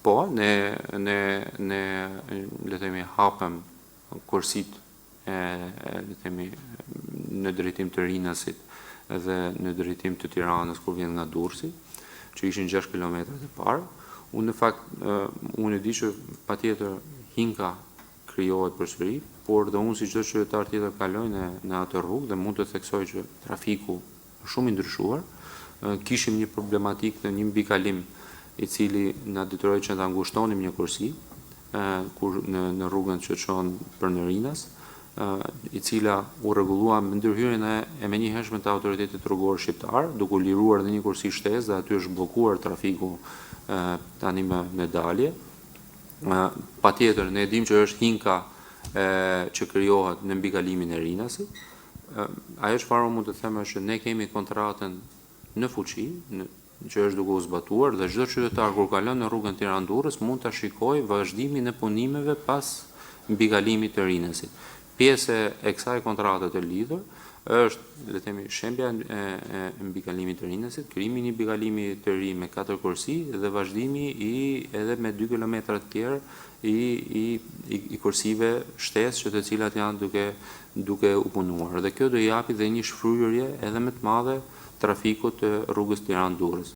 Po, ne le themi hapëm kursit le themi në drejtim të Rinasit dhe në drejtim të Tiranës kur vjen nga Durrësi, që ishin 6 kilometrat e parë. Unë në fakt unë e di që patjetër Hinka krijohet përsëri, por dhe unë si çdo qytetar tjetër kaloj në atë rrugë dhe mund të theksoj që trafiku është shumë i ndryshuar. Kishim një problematik në një mbikalim i cili na detyroi që ta ngushtonim një kursi në rrugën që çon për në Rinas, i cila u rregullua me ndërhyrjen e menjëhershme të autoritetit rrugor shqiptar, duke u liruar edhe një kursi shtesë dhe aty është bllokuar trafiku tani me dalje. Patjetër ne dimë që është Hinka që krijohet në mbikalimin e Rinasit. Ajo çfarë mund të them është që ne kemi kontratën në fuqi, që është duke u zbatuar dhe çdo qytetar kur kalon në rrugën Tiranë-Durrës mund ta shikojë vazhdimin e punimeve pas mbikalimit të Rinasit. Pjesë e kësaj kontrate të lidhur është, le të themi, shembja e mbikalimit të Rinasit, krijimi i një mbikalimi të ri me 4 kursi dhe vazhdimi edhe me 2 kilometra të tjerë i kursive shtesë që të cilat janë duke u punuar. Dhe kjo do i japi dhe një shfryerje edhe më të madhe trafikut të rrugës Tiranë-Durrës.